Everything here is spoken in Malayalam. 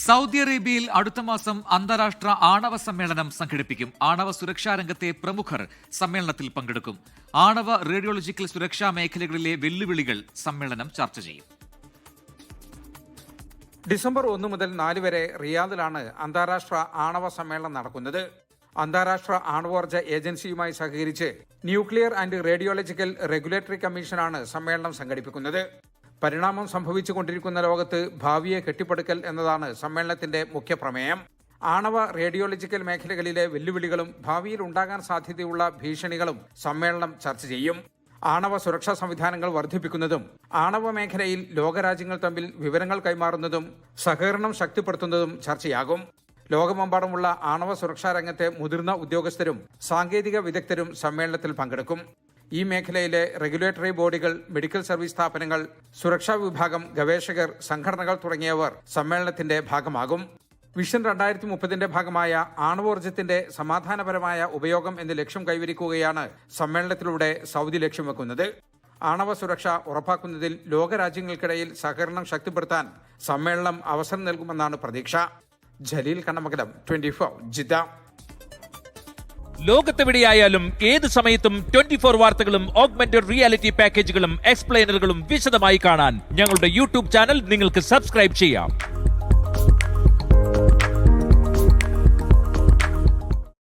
സൗദി അറേബ്യയിൽ അടുത്ത മാസം അന്താരാഷ്ട്ര ആണവ സമ്മേളനം സംഘടിപ്പിക്കും. ആണവ സുരക്ഷാ രംഗത്തെ പ്രമുഖർ സമ്മേളനത്തിൽ പങ്കെടുക്കും. ആണവ റേഡിയോളജിക്കൽ സുരക്ഷാ മേഖലകളിലെ വെല്ലുവിളികൾ സമ്മേളനം ചർച്ച ചെയ്യും. ഡിസംബർ 1 മുതൽ 4 വരെ റിയാദിലാണ് അന്താരാഷ്ട്ര ആണവ സമ്മേളനം നടക്കുന്നത്. അന്താരാഷ്ട്ര ആണവോർജ ഏജൻസിയുമായി സഹകരിച്ച് ന്യൂക്ലിയർ ആൻഡ് റേഡിയോളജിക്കൽ റെഗുലേറ്ററി കമ്മീഷനാണ് സമ്മേളനം സംഘടിപ്പിക്കുന്നത്. പരിണാമം സംഭവിച്ചുകൊണ്ടിരിക്കുന്ന ലോകത്ത് ഭാവിയെ കെട്ടിപ്പടുക്കൽ എന്നതാണ് സമ്മേളനത്തിന്റെ മുഖ്യ പ്രമേയം. ആണവ റേഡിയോളജിക്കൽ മേഖലകളിലെ വെല്ലുവിളികളും ഭാവിയിൽ ഉണ്ടാകാൻ സാധ്യതയുള്ള ഭീഷണികളും സമ്മേളനം ചർച്ച ചെയ്യും. ആണവ സുരക്ഷാ സംവിധാനങ്ങൾ വർദ്ധിപ്പിക്കുന്നതും ആണവ മേഖലയിൽ ലോകരാജ്യങ്ങൾ തമ്മിൽ വിവരങ്ങൾ കൈമാറുന്നതും സഹകരണം ശക്തിപ്പെടുത്തുന്നതും ചർച്ചയാകും. ലോകമെമ്പാടുമുള്ള ആണവ സുരക്ഷാ രംഗത്തെ മുതിർന്ന ഉദ്യോഗസ്ഥരും സാങ്കേതിക വിദഗ്ധരും സമ്മേളനത്തിൽ പങ്കെടുക്കും. ഈ മേഖലയിലെ റെഗുലേറ്ററി ബോഡികൾ, മെഡിക്കൽ സർവീസ് സ്ഥാപനങ്ങൾ, സുരക്ഷാ വിഭാഗം, ഗവേഷകർ, സംഘടനകൾ തുടങ്ങിയവർ സമ്മേളനത്തിന്റെ ഭാഗമാകും. വിഷൻ 2030 ഭാഗമായ ആണവോർജ്ജത്തിന്റെ സമാധാനപരമായ ഉപയോഗം എന്ന ലക്ഷ്യം കൈവരിക്കുകയാണ് സമ്മേളനത്തിലൂടെ സൗദി ലക്ഷ്യം വെക്കുന്നത്. ആണവ സുരക്ഷ ഉറപ്പാക്കുന്നതിൽ ലോകരാജ്യങ്ങൾക്കിടയിൽ സഹകരണം ശക്തിപ്പെടുത്താൻ സമ്മേളനം അവസരം നൽകുമെന്നാണ് പ്രതീക്ഷ. ജലീൽ കണ്ണമംഗലം, 24 ജിദ്ദ. ലോകത്തെവിടെയായാലും ഏത് സമയത്തും 24 വാർത്തകളും ഓഗ്മെന്റഡ് റിയാലിറ്റി പാക്കേജുകളും എക്സ്പ്ലെയിനറുകളും വിശദമായി കാണാൻ ഞങ്ങളുടെ യൂട്യൂബ് ചാനൽ നിങ്ങൾക്ക് സബ്സ്ക്രൈബ് ചെയ്യാം.